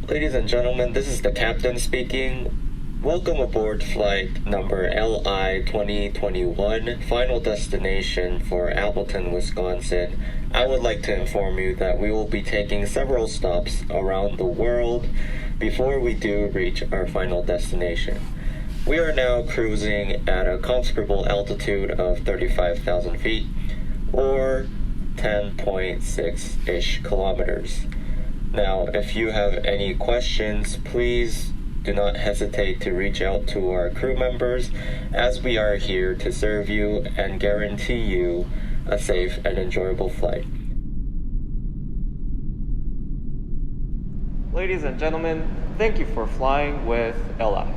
Ladies and gentlemen, this is the captain speaking. Welcome aboard flight number LI 2021, final destination for Appleton, Wisconsin. I would like to inform you that we will be taking several stops around the world before we do reach our final destination. We are now cruising at a comfortable altitude of 35,000 feet, or 10.6-ish kilometers. Now, if you have any questions, please do not hesitate to reach out to our crew members, as we are here to serve you and guarantee you a safe and enjoyable flight. Ladies and gentlemen, thank you for flying with LI.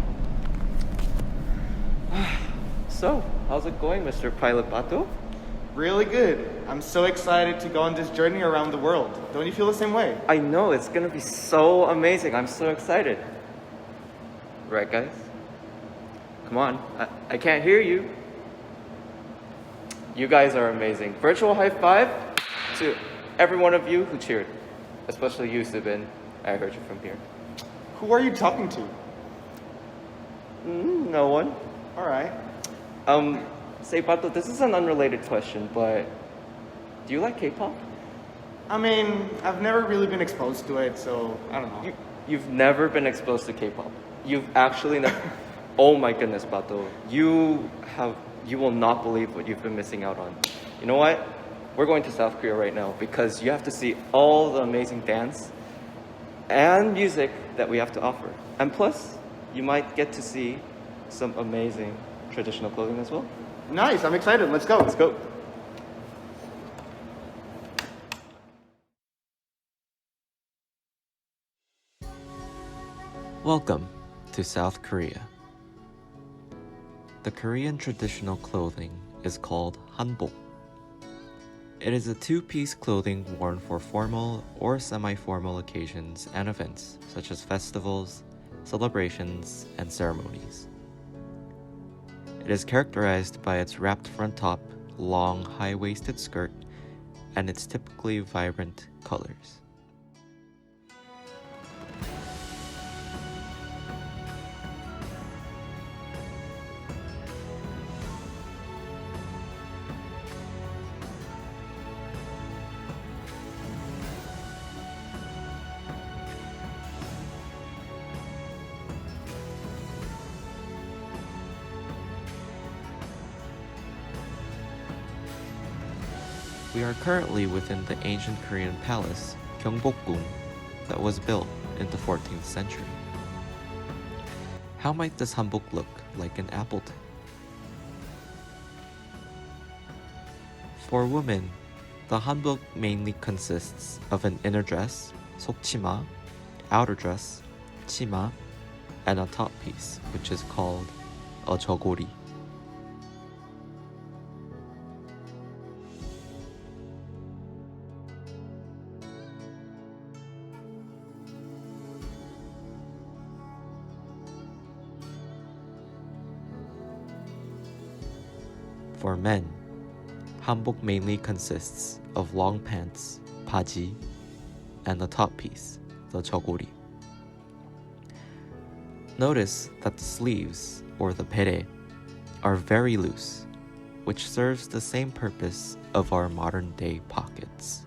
So, how's it going, Mr. Pilot Pato? Really good. I'm so excited to go on this journey around the world. Don't you feel the same way? I know, it's gonna be so amazing. I'm so excited. Right, guys? Come on, I can't hear you. You guys are amazing. Virtual high five to every one of you who cheered. Especially you, Sibin. I heard you from here. Who are you talking to? No one. All right. Say, Pato, this is an unrelated question, but do you like K-pop? I mean, I've never really been exposed to it, so I don't know. You've never been exposed to K-pop. You've actually never. Oh my goodness, Pato. You will not believe what you've been missing out on. You know what? We're going to South Korea right now because you have to see all the amazing dance and music that we have to offer. And plus, you might get to see some amazing traditional clothing as well. Nice, I'm excited. Let's go. Let's go. Welcome to South Korea. The Korean traditional clothing is called hanbok. It is a two-piece clothing worn for formal or semi-formal occasions and events such as festivals, celebrations, and ceremonies. It is characterized by its wrapped front top, long high-waisted skirt, and its typically vibrant colors. We are currently within the ancient Korean palace, Gyeongbokgung, that was built in the 14th century. How might this hanbok look like in Appleton? For women, the hanbok mainly consists of an inner dress, sokchima, outer dress, chima, and a top piece, which is called a jogori. For men, hanbok mainly consists of long pants, baji, and the top piece, the jogori. Notice that the sleeves, or the pere, are very loose, which serves the same purpose of our modern-day pockets.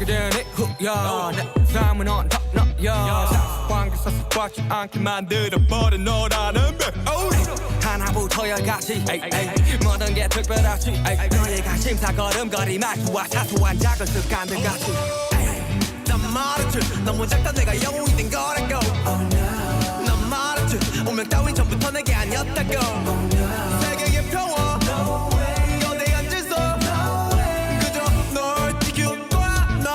그대는 후야 내 삶은 on top 너야 관계 사슬받지 않게 만들어버린 너라는 배 하나부터 열까지 모든 게 특별하지 너의 관심사 걸음걸이 말투와 사소한 작은 습관들같이 난 말했지 너무 작다 내가 영웅이 된 거라고 난 말했지 운명 따윈 전부터 내게 아니었다고 세계의 평화 거대한 질서 그저 널 지킬 거야 날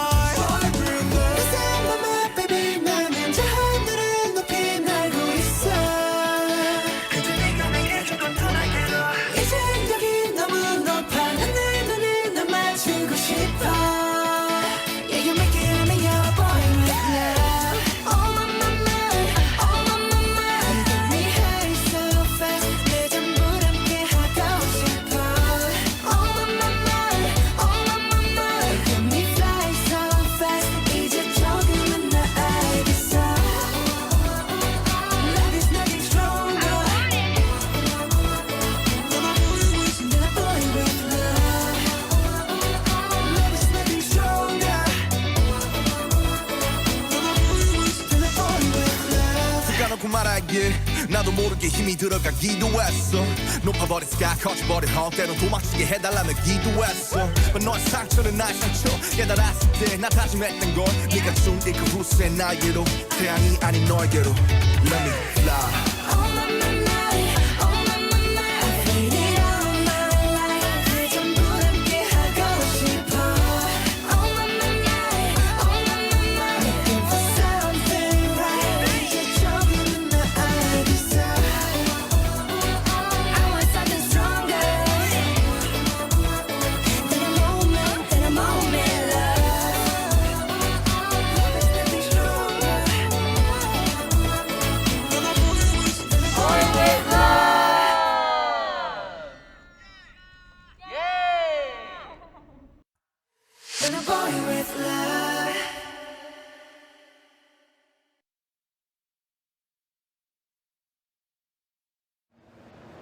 햇살 맘에 baby 나는 저 하늘을 높이 날고 있어 그저 네가 내게 조금 더 날개로 이제 여기 너무 높아 난 내 눈을 널 맞추고 싶어 Yeah you make it me your boy with love Oh my my my Oh my my my You get me high so fast 내 전부 함께 하고 싶어 Oh my my my Oh my my my You get me fly so fast 이제 조금은 나 알겠어 Love is nothing stronger Then I boy with love Love is nothing stronger Then I boy with love 까놓고 말하길 나도 모르게 힘이 들어가기도 했어 높아버린 sky 커져버린 헛 때론 도망치게 해달라며 기도했어 너의 상처는 나의 상처 깨달았을 때 나 다짐했던 건 네가 준 이 그 후세 나에게로 태양이 아닌 너에게로 Let me fly Oh my my my Oh my my my I've waited all my life 내 전부 함께 하고 싶어 Oh my my my Oh my my my Looking for something right 이제 조금은 나 알겠어 I want something stronger Than a moment love Love is nothing stronger Than a boy with love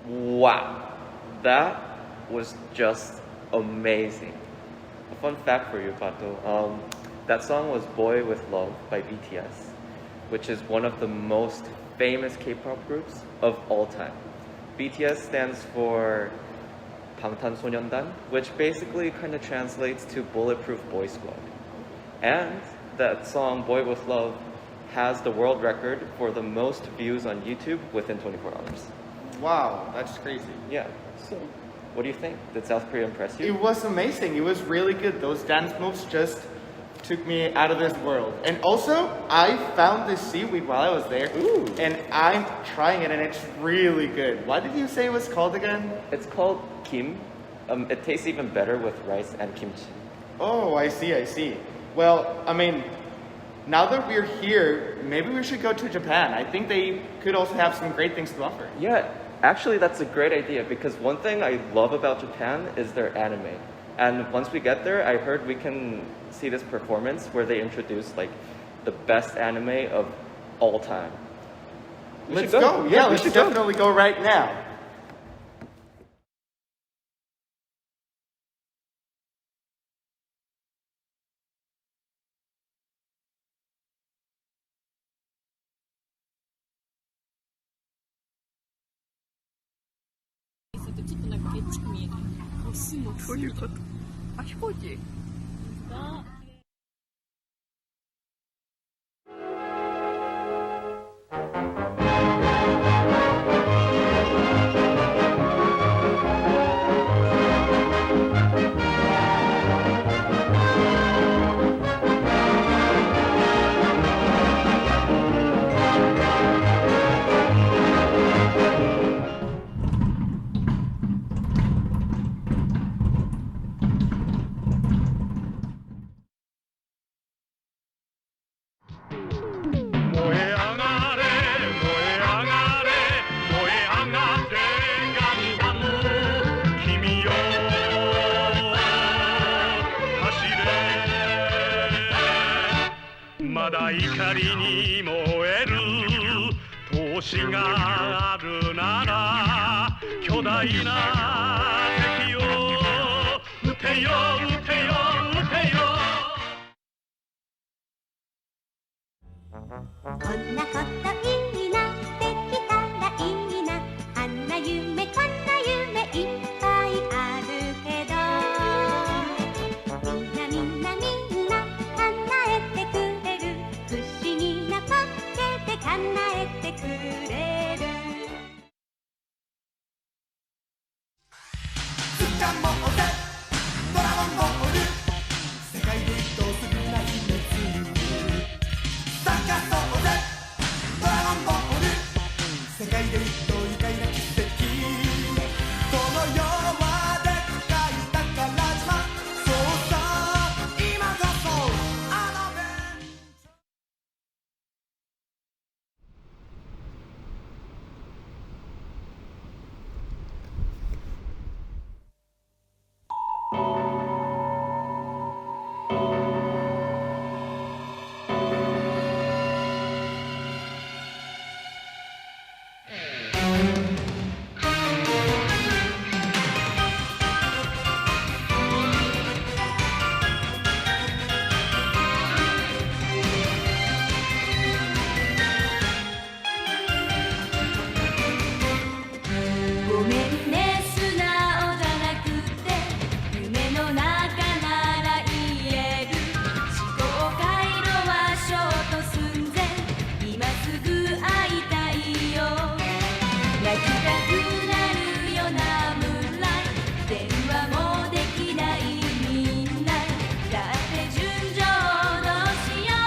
Wow, that was just amazing. A fun fact for you, Pato. That song was Boy with Love by BTS, which is one of the most famous K-pop groups of all time. BTS stands for 방탄소년단, which basically kind of translates to Bulletproof Boy Squad. And that song, Boy with Love, has the world record for the most views on YouTube within 24 hours. Wow, that's crazy. Yeah, so what do you think? Did South Korea impress you? It was amazing. It was really good. Those dance moves just took me out of this world. And also, I found this seaweed while I was there. Ooh. And I'm trying it, and it's really good. What did you say it was called again? It's called kim. It tastes even better with rice and kimchi. Oh, I see, I see. Well, I mean, now that we're here, maybe we should go to Japan. I think they could also have some great things to offer. Yeah, actually that's a great idea because one thing I love about Japan is their anime. And once we get there, I heard we can see this performance where they introduce like the best anime of all time. We Let's should go. Yeah, we let's should go. definitely go right now. こんなこといいな、できたらいいな、あんな夢こんな夢いっぱいあるけど、みんなみんなみんな叶えてくれる、不思議なパッケで叶えてくれる。掴もうぜドラゴンボール、世界で一等するな秘密探そうぜドラゴンボール、世界で一等愉快な奇跡、この世はでっかい宝島、そうさ今こそあのベンチャー。ごめんね素直じゃなくて、夢の中なら言える、思考回路はショート寸前、今すぐ会いたいよ、泣きたくなるようなムーンライト、電話もできないみんな、だって純情どうしよう、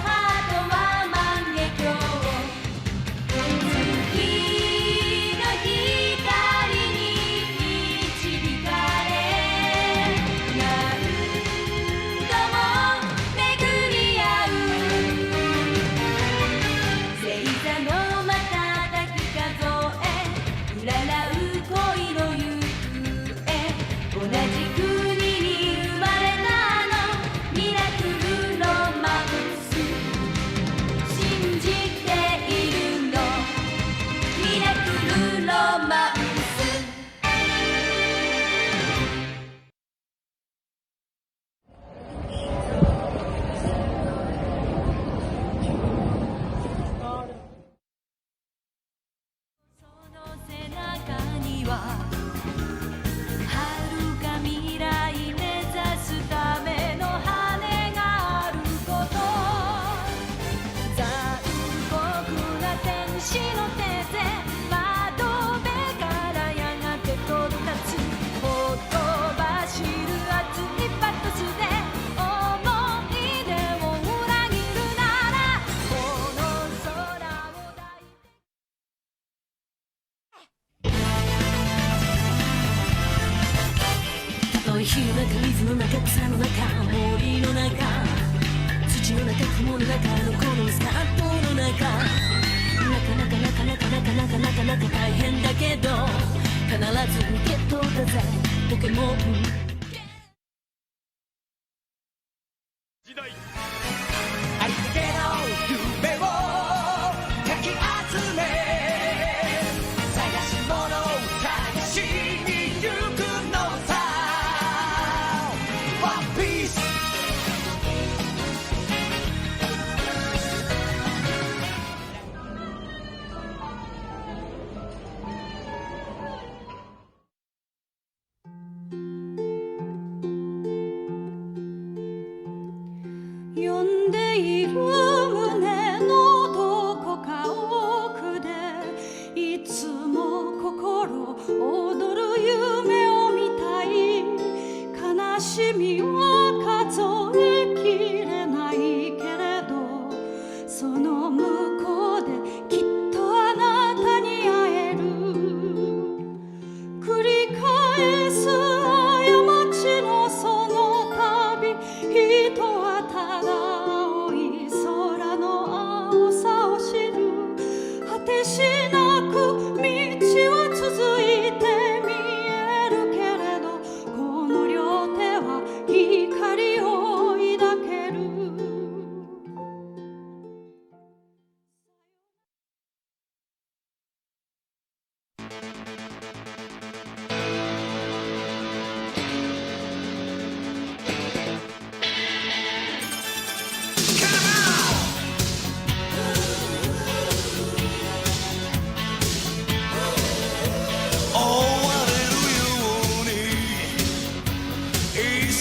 ハートは万華鏡、月の光に導かれ、何度も巡り合う、星座の瞬き数え、占う恋の行方、同じ国に生まれたのミラクルロマンス、信じているのミラクルロマンス。その背中には遥か未来目指すための羽があること、残酷な天使の手で窓辺からやがて飛び立つ、ほとばしる熱いパトスで思い出を裏切るなら、この空を抱いてたとえ火の中水の中草の中森の中土の中雲の中のこのスカートの中、なかなか大変だけど必ずゲットだぜポケモン。時代ありったけの夢をかき集め、探し物を探しに行くのさ、ワンピース呼んでいる胸のどこか奥でいつも心躍る夢を見たい、悲しみは数えきれないけれど、その向こうできっとあなたに会える、繰り返す過ちのその旅、人はただ青い空の青さを知る、果てしなく道は続いて見えるけれど、この両手は光を抱ける。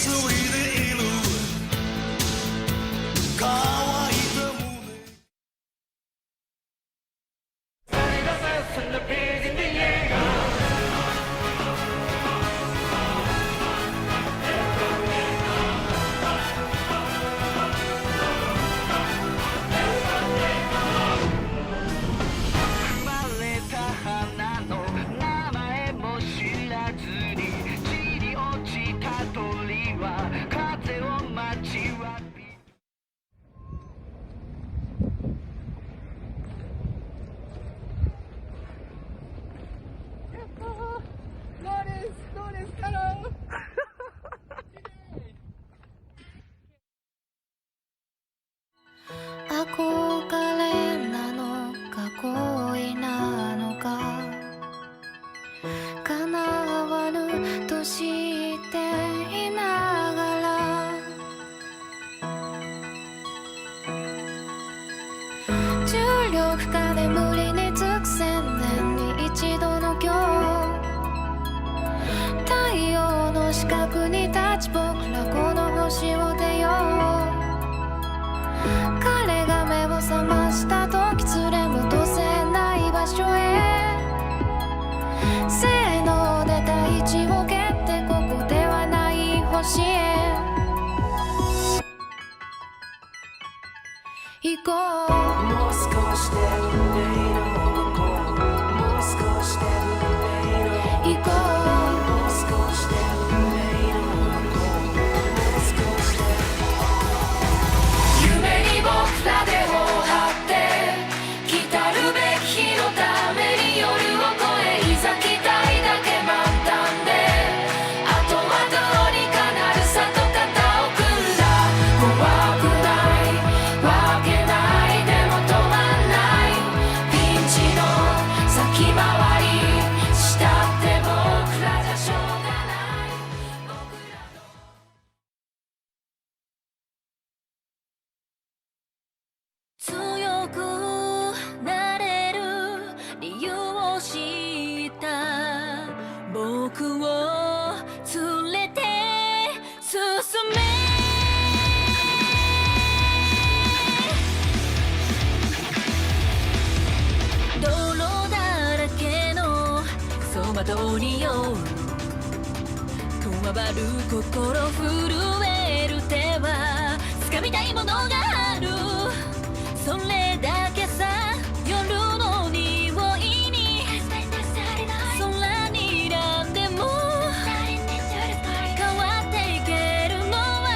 でいる乾いた胸生まれた花の名前も知らずに地に落ちた鳥は風を待ちわび憧れなのか恋なのか叶わぬと知っていながら重力下で無理につく千年に一度の今日太陽の四角に立ち僕らこの星を出よう彼が目を覚ました時連れ戻せない場所へせーので大地を蹴ってここではない星へ行こうもう少しで運命の向こうもう少しで運命の行こうもう少しで運命の向こうもう少しで夢に僕らでを張って来たるべき日のために夜を越えいざ期待だけ満タンであとはどうにかなるさと肩を組んだ怖くないわけないでも止まんないピンチの先回りしたって僕らじゃしょうがない僕らの強くなれる理由を知った僕を連れて進め泥だらけの走馬灯によこわばる心震える手は掴みたいものがあるそれだけさ夜の匂いに空に何でも変わっていけるのは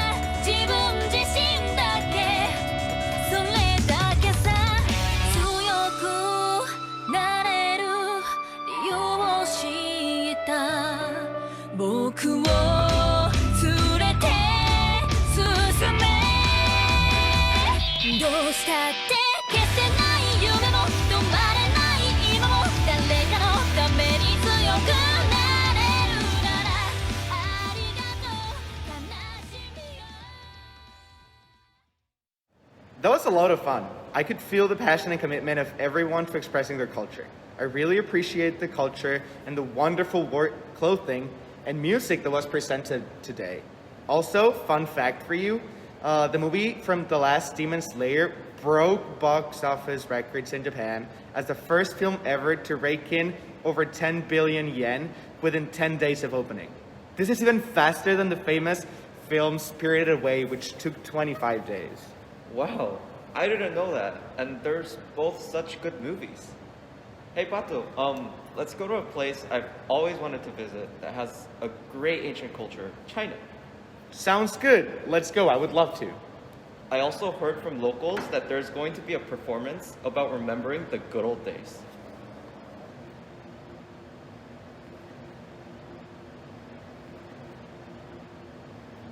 自分自身だけそれだけさ強くなれる理由を知った僕を連れて進めどうしたって消せない夢も止まれない今も誰かのために強くなれるならありがとう悲しみを That was a lot of fun. I could feel the passion and commitment of everyone to expressing their culture. I really appreciate the culture and the wonderful clothing and music that was presented today. Also, fun fact for you, the movie from The Last Demon Slayer broke box office records in Japan as the first film ever to rake in over 10 billion yen within 10 days of opening. This is even faster than the famous film Spirited Away, which took 25 days. Wow, I didn't know that. And there's both such good movies. Hey Pato, let's go to a place I've always wanted to visit that has a great ancient culture, China. Sounds good. Let's go. I would love to. I also heard from locals that there's going to be a performance about remembering the good old days.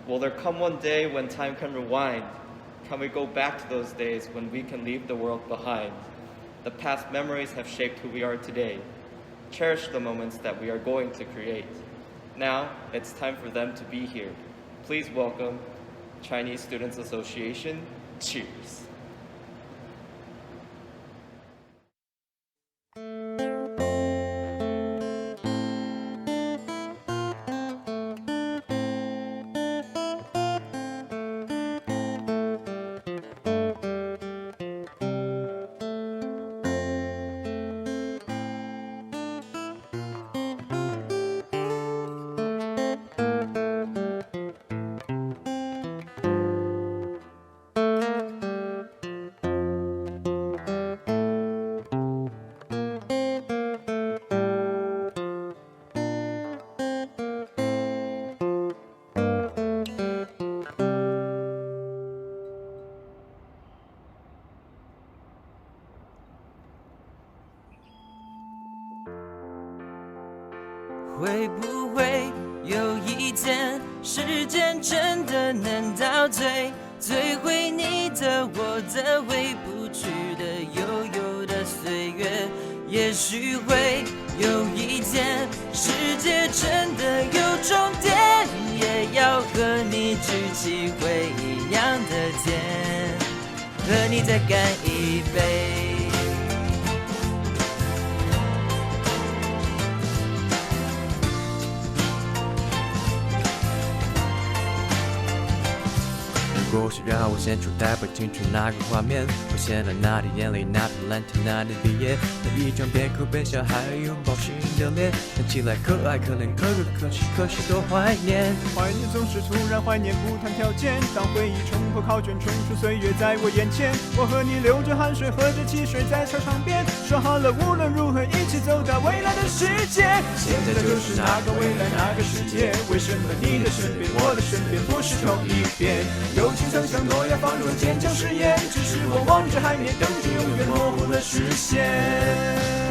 Will there come one day when time can rewind? Can we go back to those days when we can leave the world behind? The past memories have shaped who we are today. Cherish the moments that we are going to create. Now, it's time for them to be here. Please welcome Chinese Students Association. Cheers. 会不会有一天，时间真的能倒退，摧毁你的我的回不去的悠悠的岁月？也许会有一天，世界真的有终点，也要和你举起回一样的天，和你再干一杯。如果是让我现出代表青春那个画面，浮现了那滴眼泪，那片蓝天，那年毕业，那一张边哭边笑还拥抱心的脸，看起来可爱可怜，可歌可泣，可是多怀念。怀念总是突然怀念，不谈条件。当回忆冲破考卷，冲出岁月在我眼前，我和你流着汗水，喝着汽水，在操场边说好了，无论如何一起走到未来的世界。现在就是那个未来，那个世界，为什么你的身边，我的身边不是同一边？友情曾像诺亚放入坚强誓言，只是我望着海面，等着永远模糊的视线。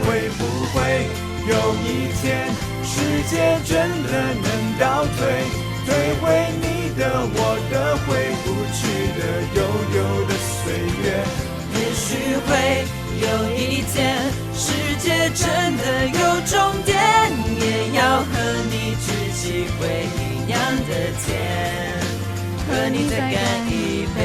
会不会有一天，世界真的能倒退，摧毁你的我的，回不去的悠悠的岁月？也许会有一天，世界真的有终点，也要和你举起回一样的天，和你再干一杯。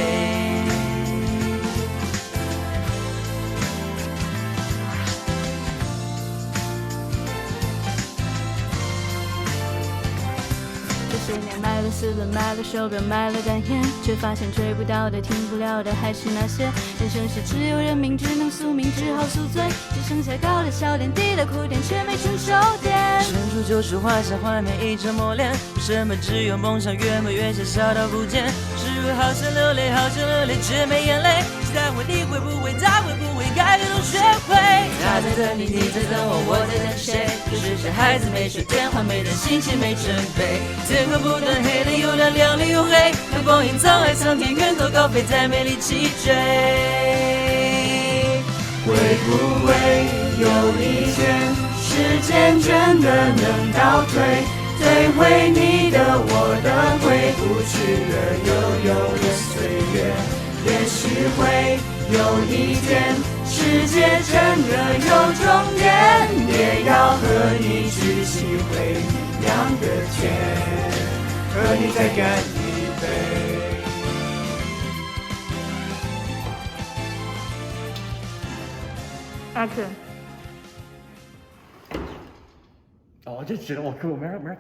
这些年买了4轮，买了手表，买了单眼，却发现追不到的、听不了的还是那些。人生是只有人命，只能宿命，只好宿醉，只剩下高的笑点，低的哭点，却没成熟点。成熟就是画下画面，一直磨练。为什么只有梦想越磨越小，小到不见？是否好想流泪，好想流泪，却没眼泪？期待会，你会不会，他会不会改变都学会？他在等你，你在等我，我在等谁？只是小孩子没睡，电话没等，心情没准备。天空不断黑的又亮，亮的又黑。看光阴沧海桑田，远走高飞，再没力气追。会不会有一天，时间真的能倒退，摧毁你的我的，回不去的悠悠的岁月？也许会有一天，世界真的有终点，也要和你举起回一样的天，和你再干一杯。Action。我就觉得我没人看。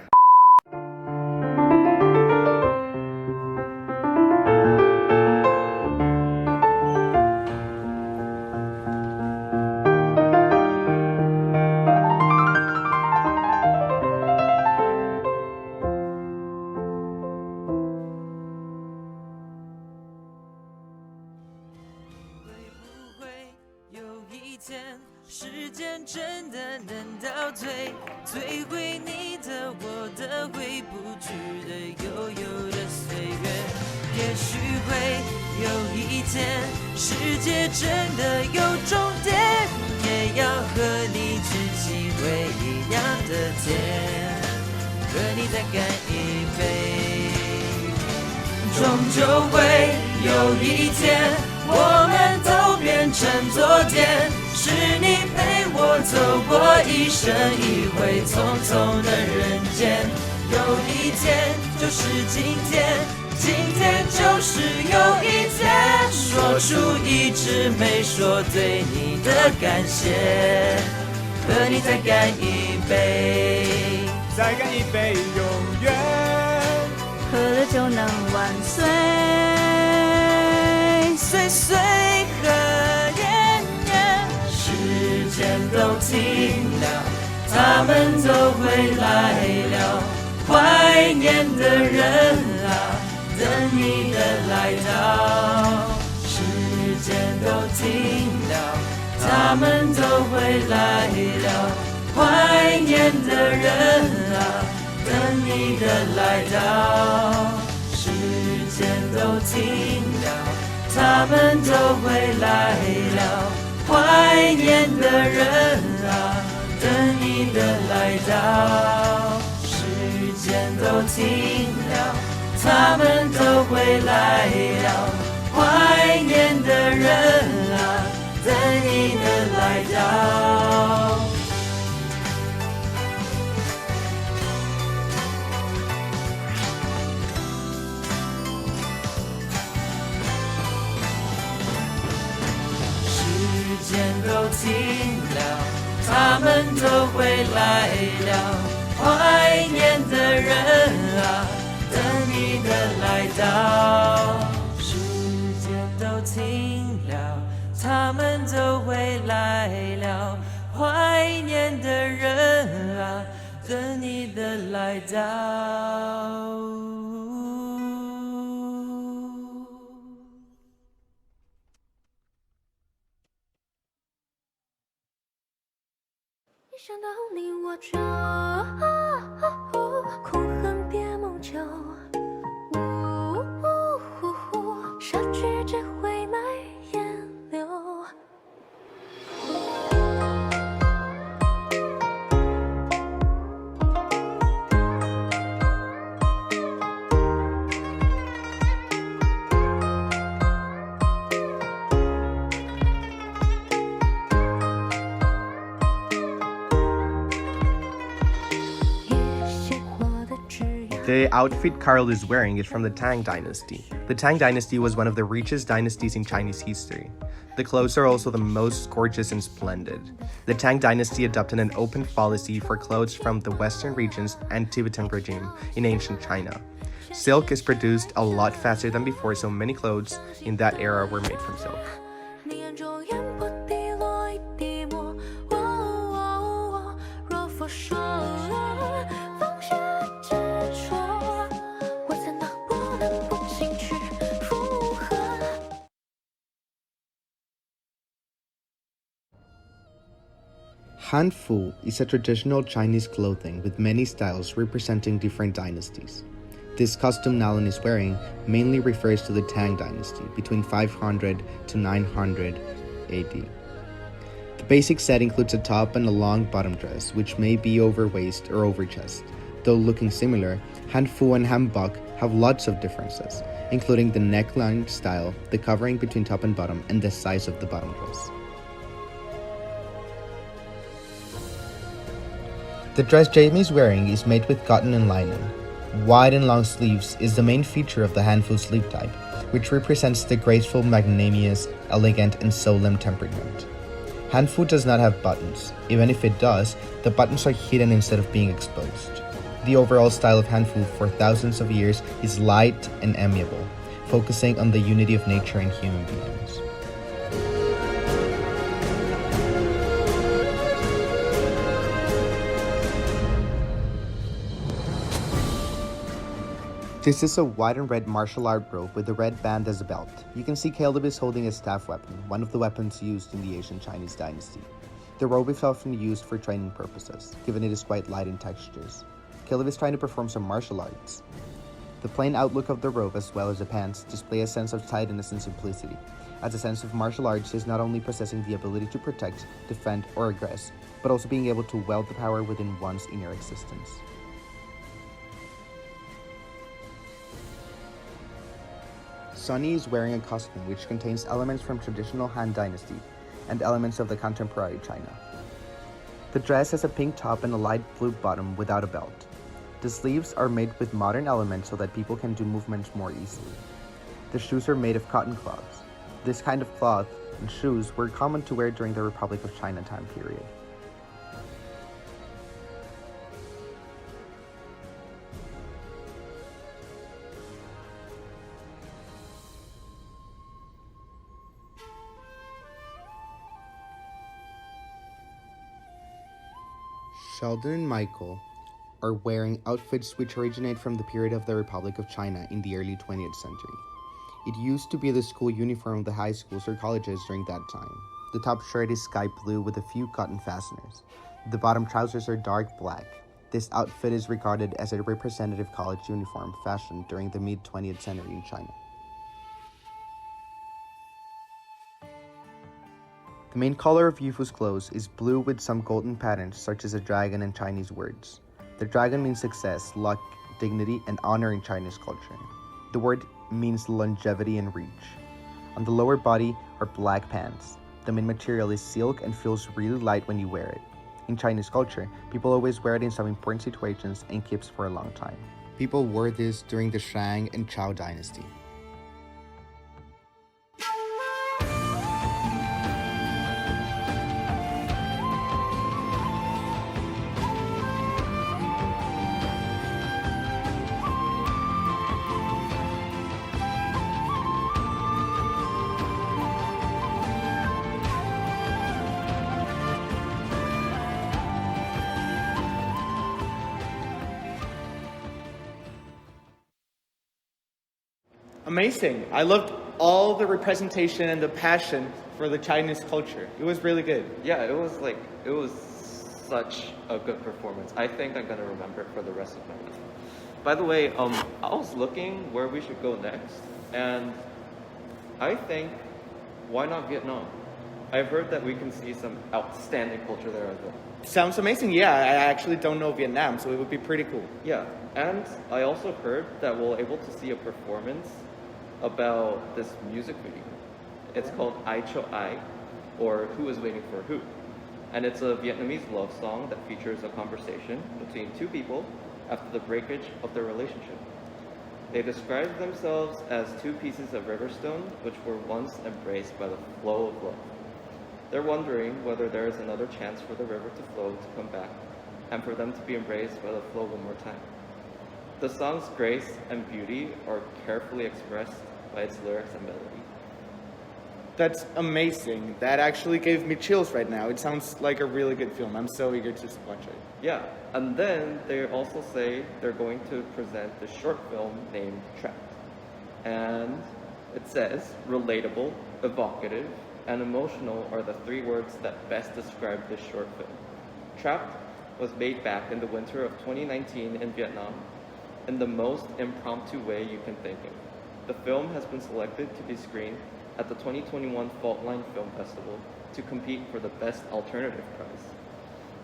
时间真的能倒退，摧毁你的我的，回不去的悠悠的岁月。也许会有一天，世界真的有终点，也要和你举起回一样的天，和你再干一杯。终究会有一天，我们都变成昨天，是你陪我走过一生一回匆匆的人间。有一天就是今天，今天就是有一天，说出一直没说对你的感谢，和你再干一杯，再干一杯永远，喝了就能万岁，岁岁和年年，时间都停了，他们都会来了，怀念的人啊，等你的来到。时间都停了，他们都会来了，怀念的人啊，等你的来到。时间都停了，他们都会来了，怀念的人啊，等你的来到。都停了，他们都回来了。怀念的人啊，等你的来到。时间都停了，他们都回来了。怀念的人啊，等你的来到。时间都停了，他们都回来了。怀念的人啊，等你的来到。一想到你我就苦恨别梦久，杀去只会来烟柳。The outfit Carl is wearing is from the Tang Dynasty. The Tang Dynasty was one of the richest dynasties in Chinese history. The clothes are also the most gorgeous and splendid. The Tang Dynasty adopted an open policy for clothes from the western regions and Tibetan regime in ancient China. Silk is produced a lot faster than before, so many clothes in that era were made from silk. Hanfu is a traditional Chinese clothing with many styles representing different dynasties. This costume Nalan is wearing mainly refers to the Tang Dynasty between 500 to 900 AD. The basic set includes a top and a long bottom dress, which may be over waist or over chest. Though looking similar, Hanfu and Hanbok have lots of differences, including the neckline style, the covering between top and bottom, and the size of the bottom dress. The dress Jamie is wearing is made with cotton and linen. Wide and long sleeves is the main feature of the Hanfu sleeve type, which represents the graceful, magnanimous, elegant, and solemn temperament. Hanfu does not have buttons. Even if it does, the buttons are hidden instead of being exposed. The overall style of Hanfu for thousands of years is light and amiable, focusing on the unity of nature and human beings. This is a white and red martial art robe with a red band as a belt. You can see Caleb is holding a staff weapon, one of the weapons used in the Asian Chinese dynasty. The robe is often used for training purposes, given it is quite light in textures. Caleb is trying to perform some martial arts. The plain outlook of the robe as well as the pants display a sense of tidiness and simplicity, as a sense of martial arts is not only possessing the ability to protect, defend, or aggress, but also being able to wield the power within one's inner existence. Sunny is wearing a costume which contains elements from traditional Han Dynasty and elements of the contemporary China. The dress has a pink top and a light blue bottom without a belt. The sleeves are made with modern elements so that people can do movements more easily. The shoes are made of cotton cloths. This kind of cloth and shoes were common to wear during the Republic of China time period. Sheldon and Michael are wearing outfits which originate from the period of the Republic of China in the early 20th century. It used to be the school uniform of the high schools or colleges during that time. The top shirt is sky blue with a few cotton fasteners. The bottom trousers are dark black. This outfit is regarded as a representative college uniform fashioned during the mid-20th century in China. The main color of Yufu's clothes is blue with some golden patterns such as a dragon and Chinese words. The dragon means success, luck, dignity and honor in Chinese culture. The word means longevity and reach. On the lower body are black pants. The main material is silk and feels really light when you wear it. In Chinese culture, people always wear it in some important situations and keeps for a long time. People wore this during the Shang and Zhou dynasty. Amazing. I loved all the representation and the passion for the Chinese culture. It was really good. Yeah, it was such a good performance. I think I'm gonna remember it for the rest of my life. By the way, I was looking where we should go next, and I think, why not Vietnam? I've heard that we can see some outstanding culture there as well. Sounds amazing. Yeah, I actually don't know Vietnam, so it would be pretty cool. Yeah, and I also heard that we'll able to see a performance about this music video. It's called Ai Cho Ai, or Who is Waiting for Who. And it's a Vietnamese love song that features a conversation between two people after the breakage of their relationship. They describe themselves as two pieces of river stone which were once embraced by the flow of love. They're wondering whether there is another chance for the river to flow to come back and for them to be embraced by the flow one more time. The song's grace and beauty are carefully expressed by its lyrics and melody. That's amazing. That actually gave me chills right now. It sounds like a really good film. I'm so eager to watch it. Yeah, and then they also say they're going to present the short film named Trapped. And it says, relatable, evocative, and emotional are the three words that best describe this short film. Trapped was made back in the winter of 2019 in Vietnam in the most impromptu way you can think of. The film has been selected to be screened at the 2021 Faultline Film Festival to compete for the Best Alternative Prize.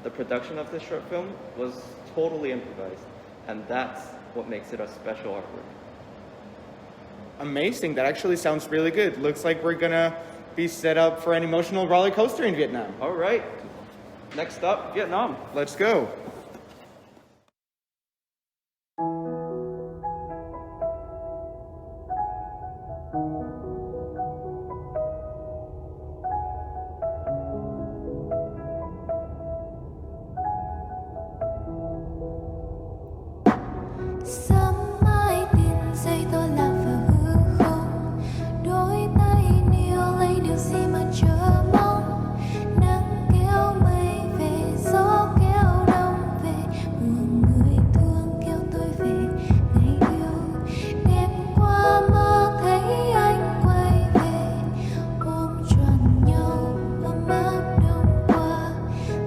The production of this short film was totally improvised, and that's what makes it a special artwork. Amazing. That actually sounds really good. Looks like we're gonna be set up for an emotional roller coaster in Vietnam. All right, next up, Vietnam. Let's go. Sớm mai tin dây tôi lạc vào hư không, đôi tay níu lấy điều gì mà chờ mong. Nắng kéo mây về, gió kéo đông về, buồn người thương kéo tôi về ngày yêu. Đêm qua mơ thấy anh quay về, ôm trọn nhau ấm áp đông qua.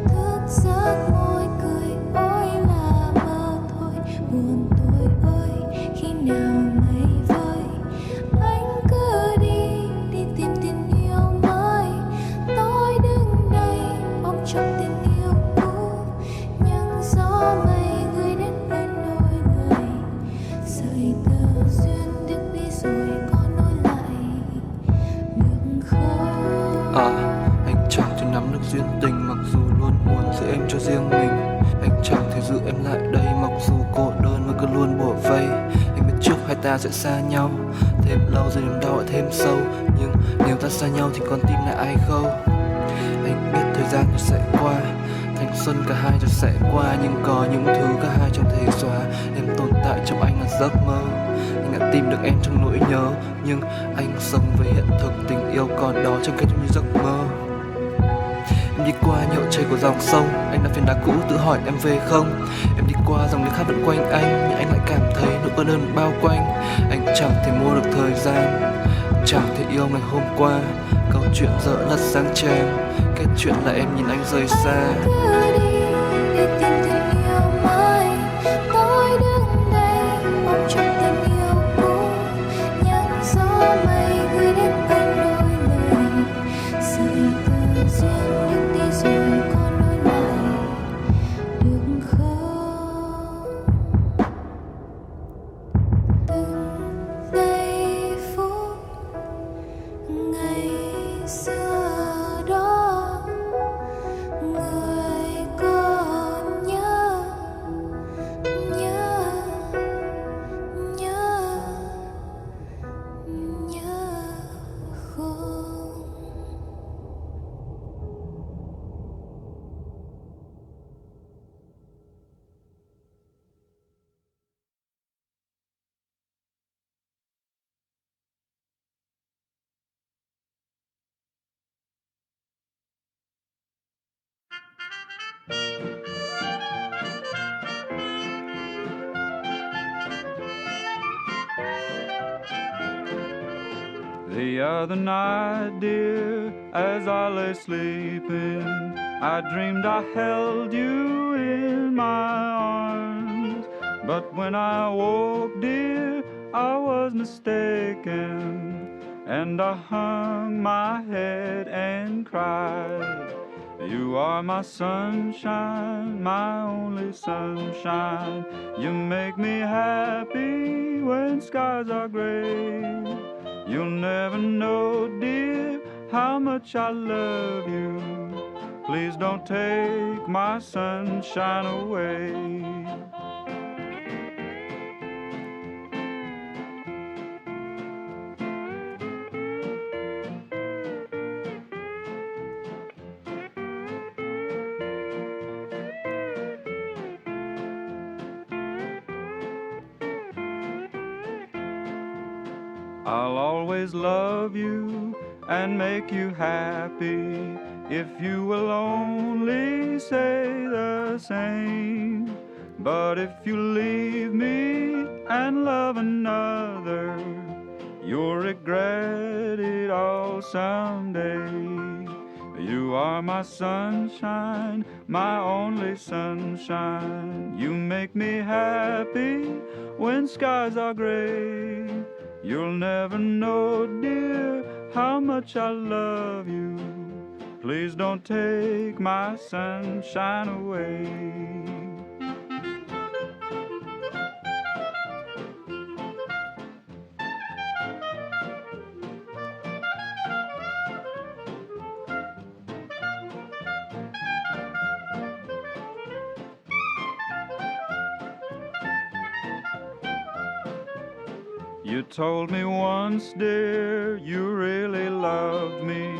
Thức giấc môi cười, ôi là mơ thôi, buồn tôi ơi khi nào mây vơi. Anh cứ đi đi tìm tình yêu mới, tôi đứng đây ôm chặt tình yêu cũ. Nhưng gió mây gửi đến bên đôi người, sợi tơ duyên đứt đi rồi có nối lại được không? Anh chẳng thể nắm được duyên tình, mặc dù luôn muốn giữ em cho riêng mình. Anh chẳng thể giữ em lại đây, mặc dù cô đơn và cứ luôn bủa vây. Anh biết trước hai ta sẽ xa nhau, thêm lâu rồi niềm đau lại thêm sâu. Nhưng nếu ta xa nhau thì con tim lại ai khâu. Anh biết thời gian rồi sẽ qua, thanh xuân cả hai rồi sẽ qua. Nhưng có những thứ cả hai chẳng thể xóa. Em tồn tại trong anh là giấc mơ, anh đã tìm được em trong nỗi nhớ. Nhưng anh sống với hiện thực, tình yêu còn đó chẳng kém như giấc mơ. Em đi qua nhậu chảy của dòng sông, anh đã phiền đá cũ tự hỏi em về không. Em đi qua dòng nước khác vẫn quanh anh, nhưng anh lại cảm thấy nỗi cô đơn bao quanh. Anh chẳng thể mua được thời gian, chẳng thể yêu ngày hôm qua. Câu chuyện giờ lật sang trang, kết chuyện là em nhìn anh rời xa. Cứ đi đi tìm tình yêu mới, tôi đứng đây ôm chặt tình yêu cũ. Nhưng gió mây gửi đến bên đôi lời, sợi tơ duyên đứt đi rồi có nối lại được không? The other night, dear, as I lay sleeping, I dreamed I held you in my arms. But when I woke, dear, I was mistaken, and I hung my head and cried. You are my sunshine, my only sunshine. You make me happy when skies are gray. You'll never know, dear, how much I love you. Please don't take my sunshine away. I'll always love you and make you happy if you will only say the same. But if you leave me and love another, you'll regret it all someday. You are my sunshine, my only sunshine. You make me happy when skies are gray. You'll never know, dear, how much I love you. Please don't take my sunshine away. You told me once, dear, you really loved me,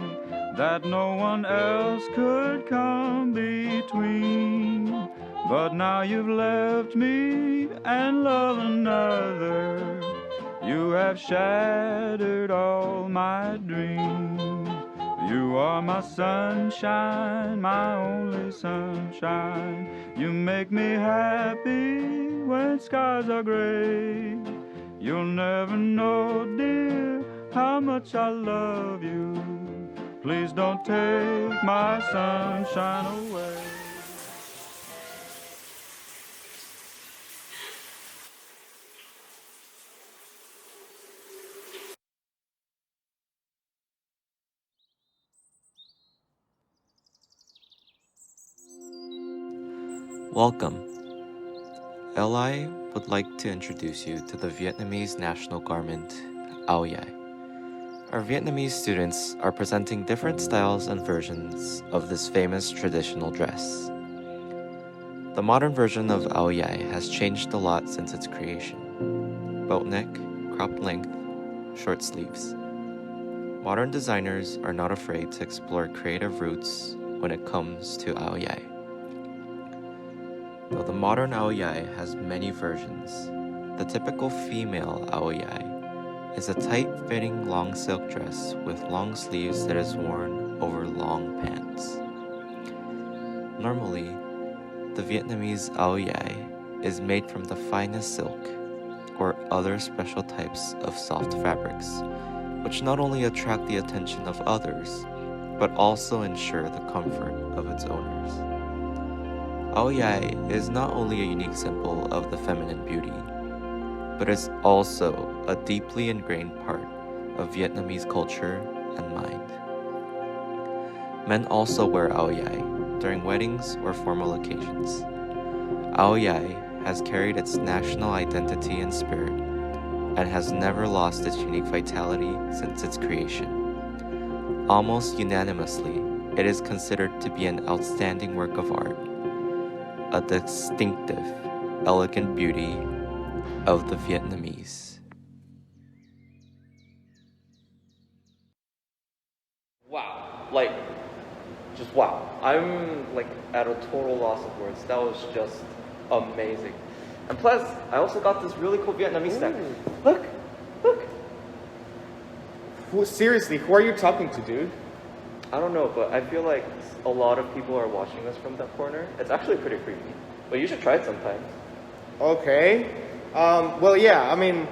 that no one else could come between. But now you've left me and love another. You have shattered all my dreams. You are my sunshine, my only sunshine. You make me happy when skies are gray. You'll never know, dear, how much I love you. Please don't take my sunshine away. Welcome. LI would like to introduce you to the Vietnamese national garment, áo dài. Our Vietnamese students are presenting different styles and versions of this famous traditional dress. The modern version of áo dài has changed a lot since its creation. Boat neck, cropped length, short sleeves. Modern designers are not afraid to explore creative routes when it comes to áo dài. Though the modern áo dài has many versions, the typical female áo dài is a tight-fitting long silk dress with long sleeves that is worn over long pants. Normally, the Vietnamese áo dài is made from the finest silk or other special types of soft fabrics, which not only attract the attention of others, but also ensure the comfort of its owners. Áo dài is not only a unique symbol of the feminine beauty, but is also a deeply ingrained part of Vietnamese culture and mind. Men also wear áo dài during weddings or formal occasions. Áo dài has carried its national identity and spirit and has never lost its unique vitality since its creation. Almost unanimously, it is considered to be an outstanding work of art, a distinctive, elegant beauty of the Vietnamese. Wow, like, just wow. I'm like at a total loss of words. That was just amazing. And plus, I also got this really cool Vietnamese snack. Look, look. Seriously, who are you talking to, dude? I don't know, but I feel like a lot of people are watching us from that corner. It's actually pretty creepy, but you should try it sometime. Okay. Well, yeah, I mean,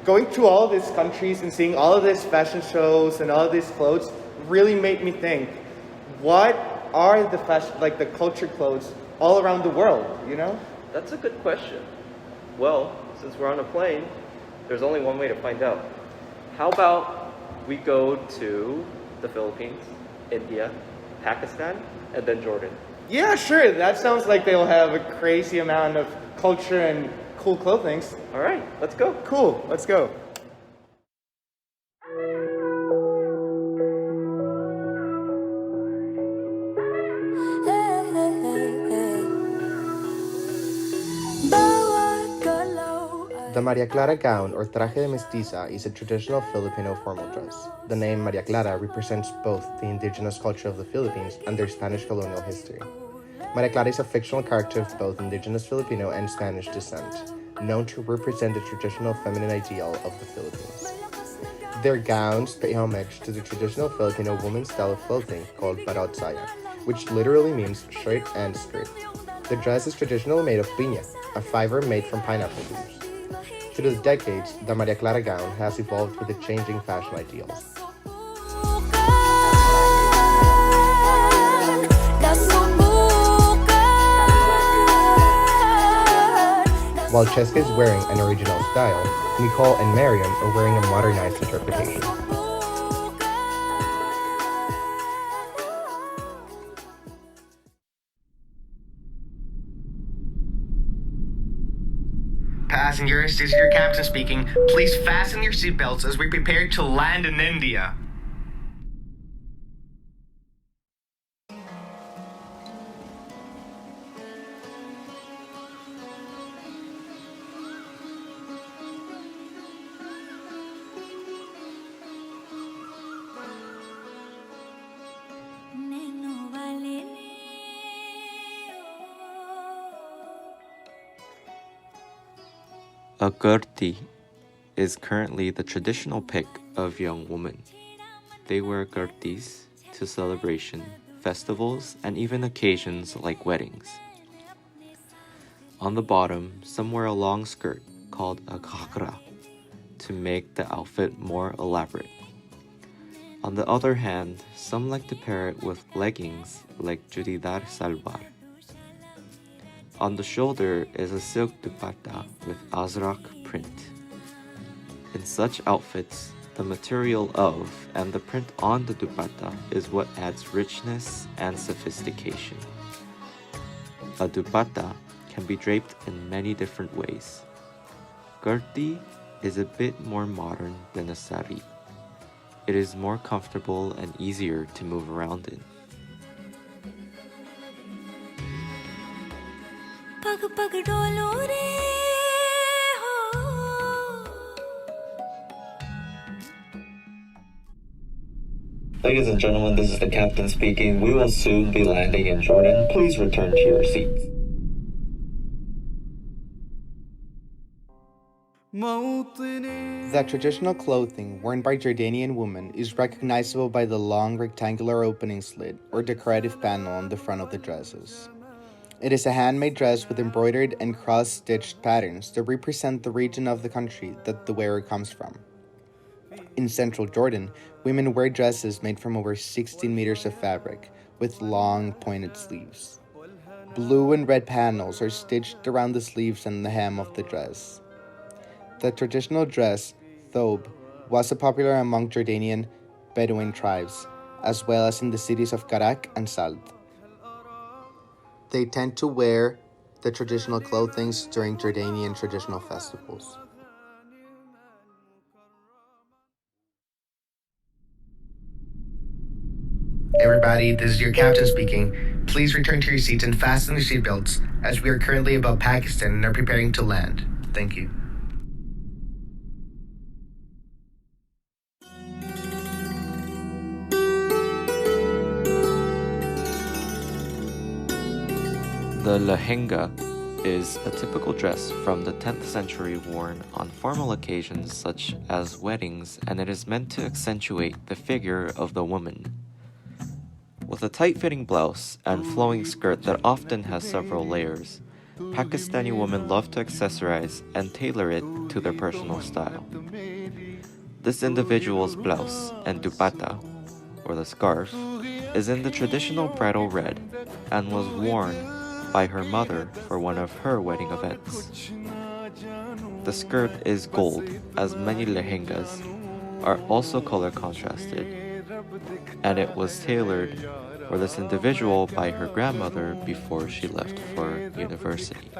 Going to all these countries and seeing all of these fashion shows and all of these clothes really made me think, what are the fashion, like the culture clothes all around the world, you know? That's a good question. Well, since we're on a plane, there's only one way to find out. How about we go to the Philippines, India, Pakistan, and then Jordan? Yeah, sure. That sounds like they'll have a crazy amount of culture and cool clothing. All right, let's go. Cool, let's go. The Maria Clara gown or traje de mestiza is a traditional Filipino formal dress. The name Maria Clara represents both the indigenous culture of the Philippines and their Spanish colonial history. Maria Clara is a fictional character of both indigenous Filipino and Spanish descent, known to represent the traditional feminine ideal of the Philippines. Their gowns pay homage to the traditional Filipino women's style of clothing called baraotsaya, which literally means shirt and skirt. The dress is traditionally made of piña, a fiber made from pineapple leaves. Through the decades, the Maria Clara gown has evolved with the changing fashion ideals. While Cheska is wearing an original style, Nicole and Mariam are wearing a modernized interpretation. Passengers, this is your captain speaking. Please fasten your seatbelts as we prepare to land in India. A kurti is currently the traditional pick of young women. They wear kurtis to celebration, festivals, and even occasions like weddings. On the bottom, some wear a long skirt called a ghagra to make the outfit more elaborate. On the other hand, some like to pair it with leggings like churidar salwar. On the shoulder is a silk dupatta with azrak print. In such outfits, the material of and the print on the dupatta is what adds richness and sophistication. A dupatta can be draped in many different ways. Kurti is a bit more modern than a sari. It is more comfortable and easier to move around in. Ladies and gentlemen, this is the captain speaking. We will soon be landing in Jordan. Please return to your seats. The traditional clothing worn by Jordanian women is recognizable by the long rectangular opening slit or decorative panel on the front of the dresses. It is a handmade dress with embroidered and cross-stitched patterns that represent the region of the country that the wearer comes from. In central Jordan, women wear dresses made from over 16 meters of fabric with long pointed sleeves. Blue and red panels are stitched around the sleeves and the hem of the dress. The traditional dress, thobe, was popular among Jordanian Bedouin tribes, as well as in the cities of Karak and Sald. They tend to wear the traditional clothing during Jordanian traditional festivals. Everybody, this is your captain speaking. Please return to your seats and fasten your seatbelts as we are currently above Pakistan and are preparing to land. Thank you. The lehenga is a typical dress from the 10th century worn on formal occasions such as weddings, and it is meant to accentuate the figure of the woman. With a tight-fitting blouse and flowing skirt that often has several layers, Pakistani women love to accessorize and tailor it to their personal style. This individual's blouse and dupatta, or the scarf, is in the traditional bridal red and was worn by her mother for one of her wedding events. The skirt is gold, as many lehengas are also color contrasted, and it was tailored for this individual by her grandmother before she left for university.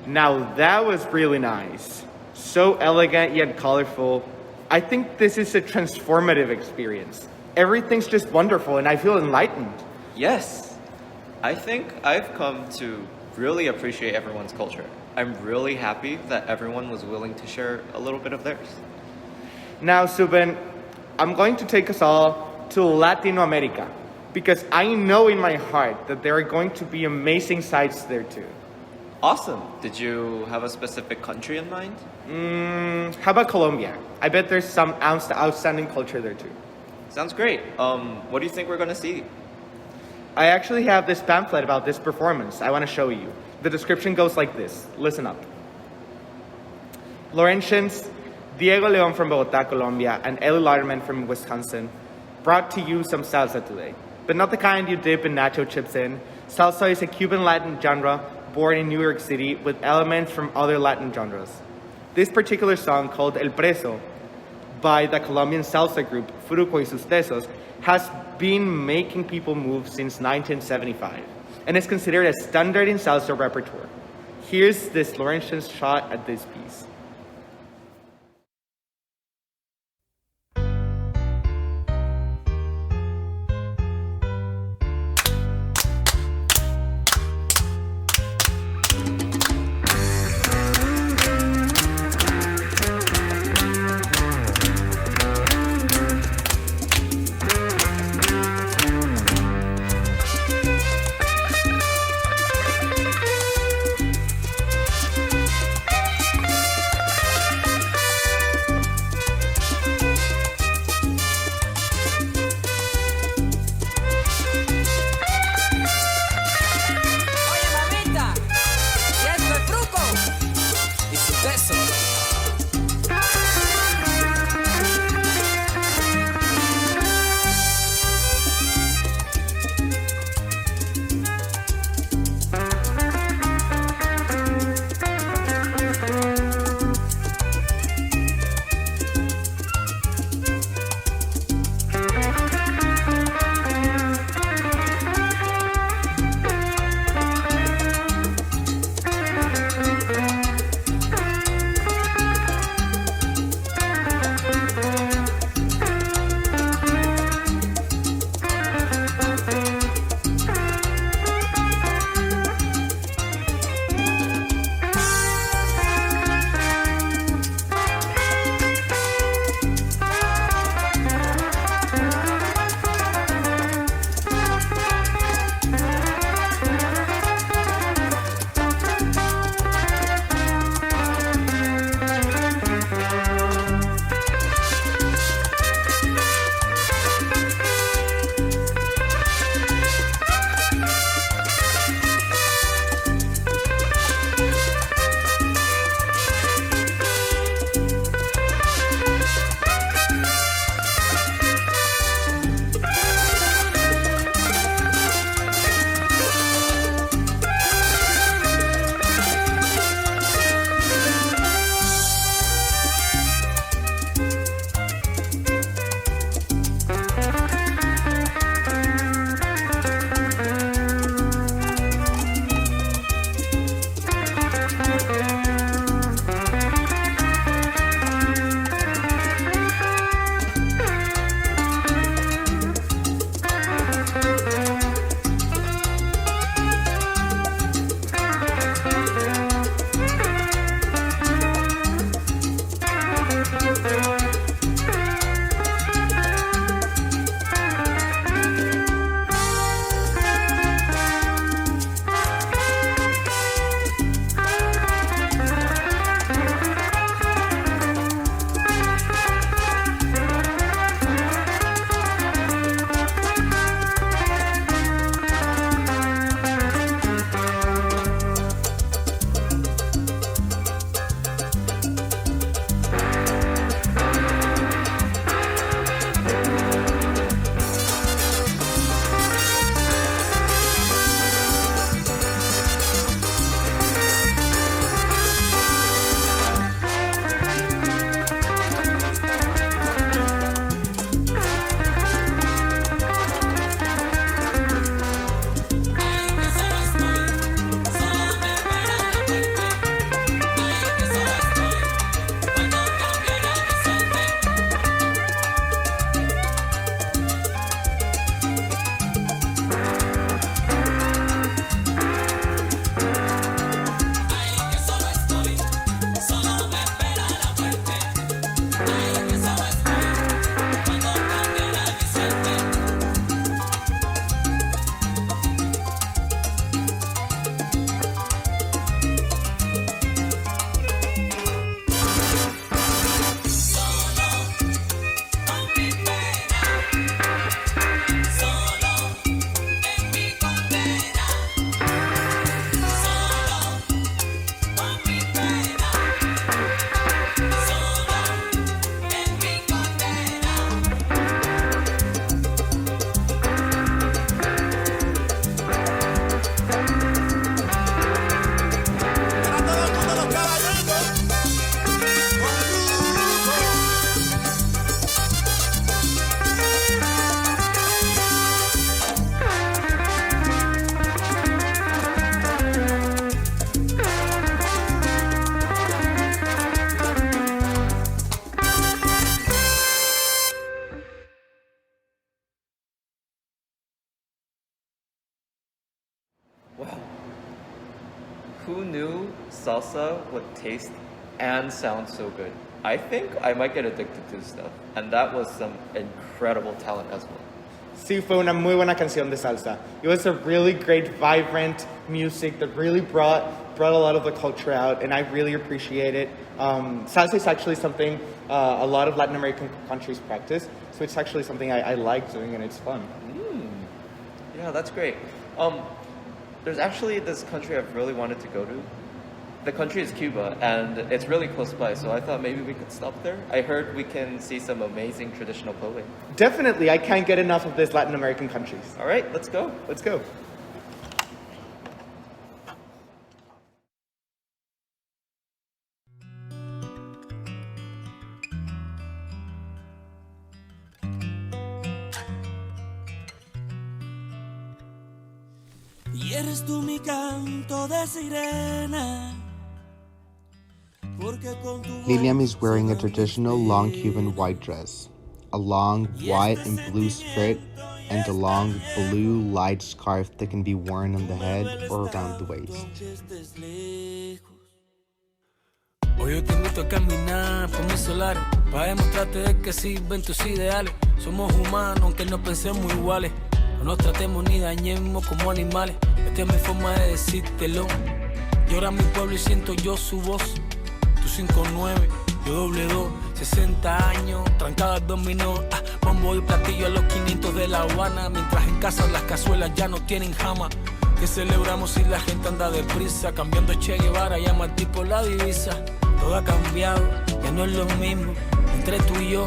Now that was really nice. So elegant yet colorful. I think this is a transformative experience. Everything's just wonderful and I feel enlightened. Yes, I think I've come to really appreciate everyone's culture. I'm really happy that everyone was willing to share a little bit of theirs. Now, Subin, I'm going to take us all to Latin America because I know in my heart that there are going to be amazing sights there too. Awesome. Did you have a specific country in mind? How about Colombia? I bet there's some outstanding culture there too. Sounds great. What do you think we're gonna see? I actually have this pamphlet about this performance I want to show you. The description goes like this. Listen up. Lawrentians, Diego Leon from Bogota, Colombia, and Eli Lardman from Wisconsin brought to you some salsa today, but not the kind you dip in nacho chips in. Salsa is a Cuban Latin genre born in New York City with elements from other Latin genres. This particular song, called El Preso, by the Colombian salsa group Fruco y sus Tesos, has been making people move since 1975 and is considered a standard in salsa repertoire. Here's this Lawrentians shot at this piece. Wow. Who knew salsa would taste and sound so good? I think I might get addicted to stuff. And that was some incredible talent as well. Sí, fue una muy buena canción de salsa. It was a really great, vibrant music that really brought a lot of the culture out, and I really appreciate it. Salsa is actually something a lot of Latin American countries practice, so it's actually something I like doing, and it's fun. Yeah, that's great. There's actually this country I've really wanted to go to. The country is Cuba, and it's really close by, so I thought maybe we could stop there. I heard we can see some amazing traditional clothing. Definitely, I can't get enough of these Latin American countries. All right, let's go. Let's go. Y eres tú mi canto de sirena. Lilian is wearing a traditional long Cuban white dress, a long white and blue skirt, and a long blue light scarf that can be worn on the head or around the waist. Hoy yo te invito a caminar por mis solares, para demostrarte de que sirven tus ideales. Somos humanos aunque no pensemos iguales, no nos tratemos ni dañemos como animales. Esta es mi forma de decírtelo. Llora mi pueblo y siento yo su voz. Tú 5'9", yo doble 2, 60 años, trancada al dominó. Bombo y platillo a los 500 de La Habana, mientras en casa las cazuelas ya no tienen jama. Que celebramos si la gente anda deprisa, cambiando Che Guevara, llama al tipo la divisa. Todo ha cambiado, ya no es lo mismo. Entre tú y yo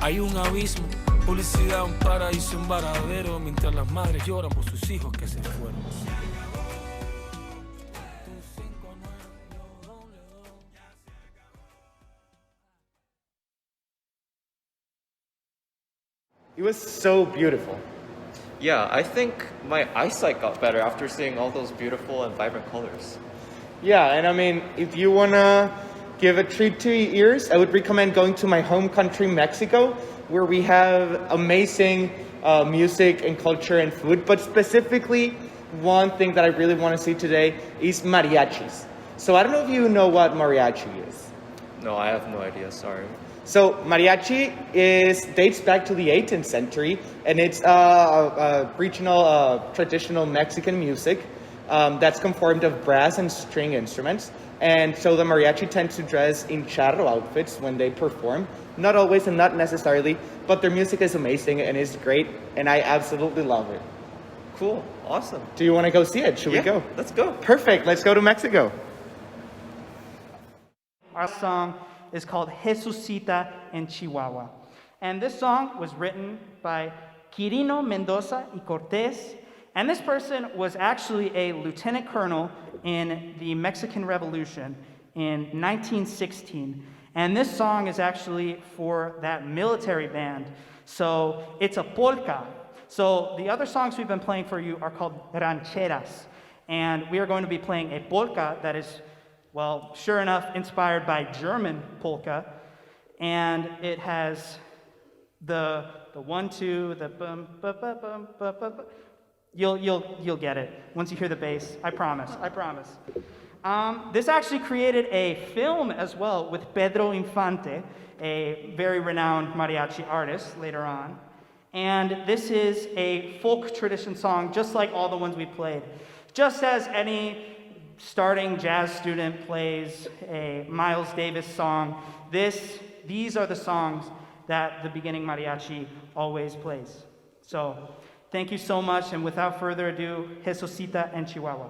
hay un abismo. Publicidad, un paraíso, un varadero, mientras las madres lloran por sus hijos que se fueron. It was so beautiful. Yeah, I think my eyesight got better after seeing all those beautiful and vibrant colors. Yeah, and I mean, if you wanna give a treat to your ears, I would recommend going to my home country, Mexico, where we have amazing music and culture and food. But specifically, one thing that I really want to see today is mariachis. So I don't know if you know what mariachi is. No, I have no idea, sorry. So mariachi dates back to the 18th century, and it's a regional, traditional Mexican music that's conformed of brass and string instruments. And so the mariachi tends to dress in charro outfits when they perform. Not always and not necessarily, but their music is amazing and is great, and I absolutely love it. Cool, awesome. Do you want to go see it? Should we go? Let's go. Perfect, let's go to Mexico. Our song is called Jesucita en Chihuahua. And this song was written by Quirino Mendoza y Cortez. And this person was actually a lieutenant colonel in the Mexican Revolution in 1916. And this song is actually for that military band. So it's a polka. So the other songs we've been playing for you are called rancheras. And we are going to be playing a polka that is, well, sure enough, inspired by German polka. And it has the 1-2, the bum, ba ba bum, ba ba ba. You'll get it once you hear the bass. I promise. This actually created a film as well with Pedro Infante, a very renowned mariachi artist later on. And this is a folk tradition song, just like all the ones we played. Just as any starting jazz student plays a Miles Davis song, these are the songs that the beginning mariachi always plays. So Thank you so much, and without further ado, Jesucita and Chihuahua.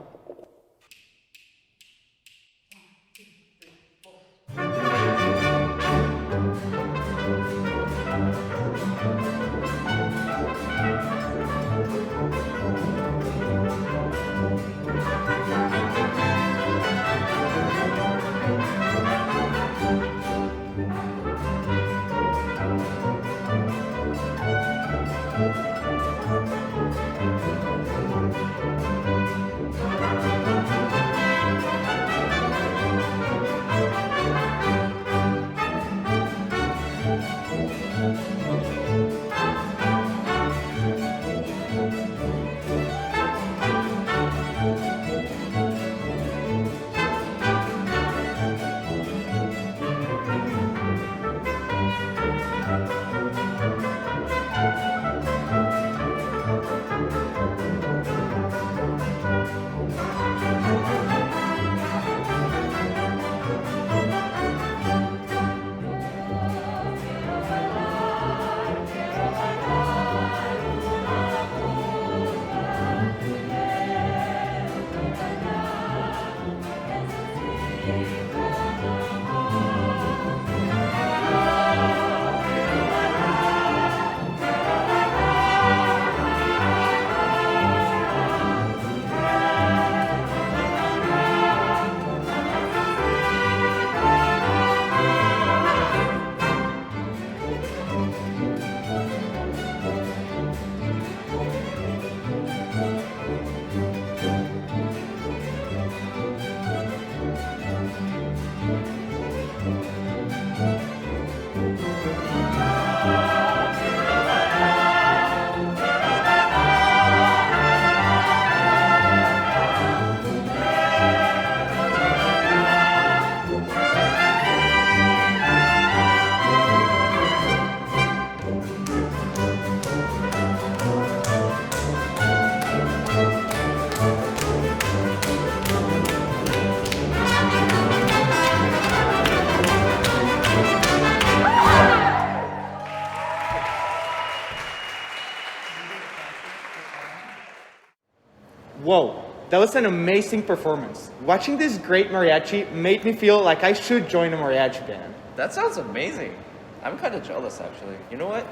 Whoa, that was an amazing performance. Watching this great mariachi made me feel like I should join a mariachi band. That sounds amazing. I'm kind of jealous, actually. You know what?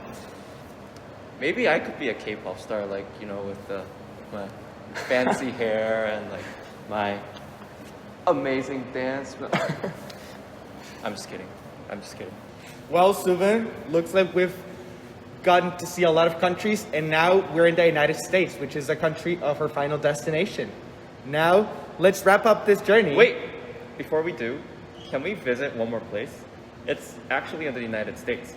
Maybe I could be a K-pop star, like, you know, with my fancy hair and like my amazing dance. I'm just kidding. I'm just kidding. Well, Suvan, looks like we've gotten to see a lot of countries, and now we're in the United States, which is the country of our final destination. Now, let's wrap up this journey. Wait, before we do, can we visit one more place? It's actually in the United States.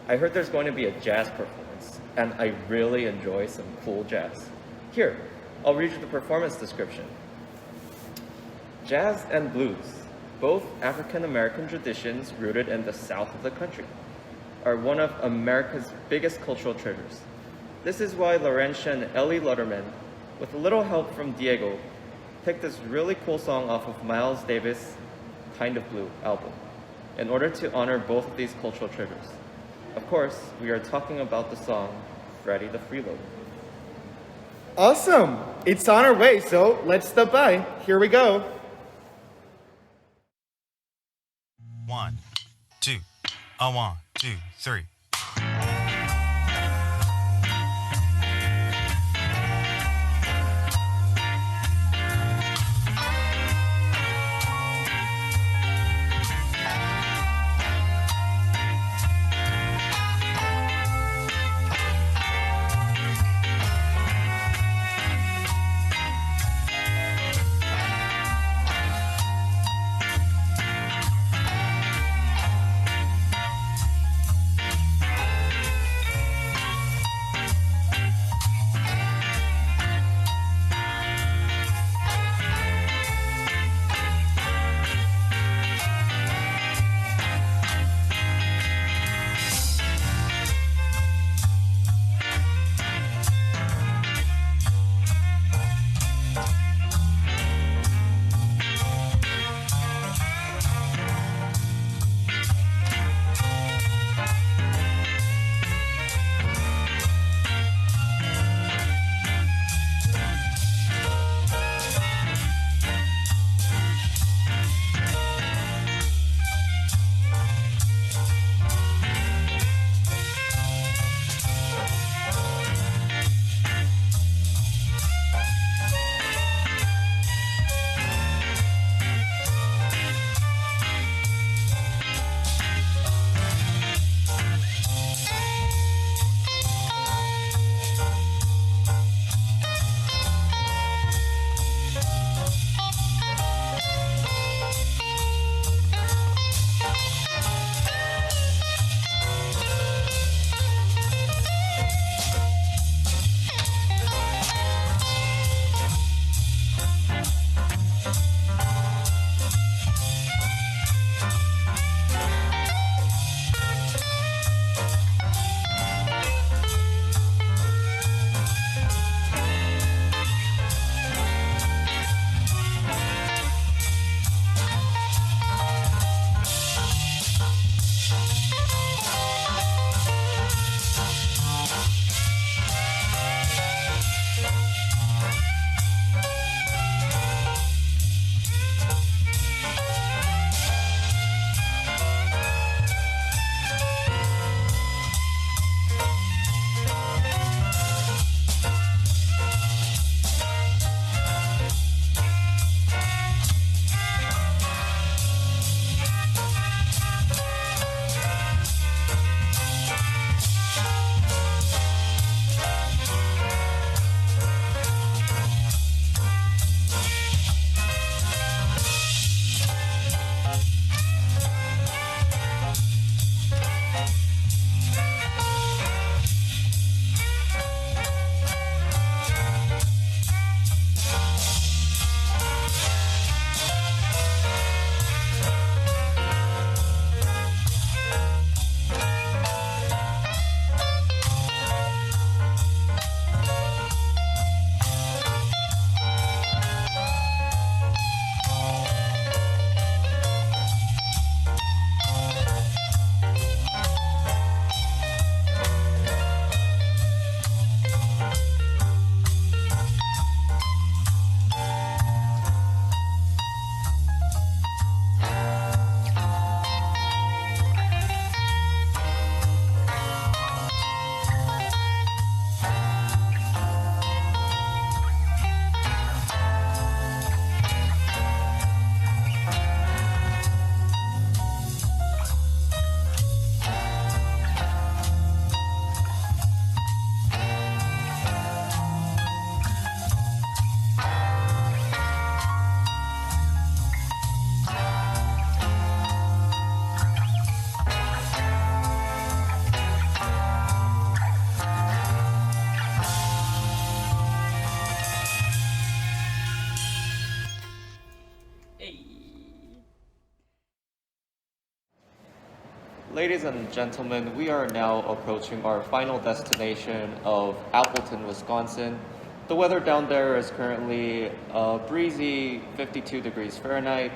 I heard there's going to be a jazz performance, and I really enjoy some cool jazz. Here, I'll read you the performance description. Jazz and blues, both African-American traditions rooted in the south of the country, are one of America's biggest cultural treasures. This is why Laurentian Ellie Lutterman, with a little help from Diego, picked this really cool song off of Miles Davis' Kind of Blue album, in order to honor both of these cultural treasures. Of course, we are talking about the song Freddie the Freeloader. Awesome! It's on our way, so let's stop by. Here we go. 1, 2, a 1, 2, 3. Ladies and gentlemen, we are now approaching our final destination of Appleton, Wisconsin. The weather down there is currently breezy 52 degrees Fahrenheit.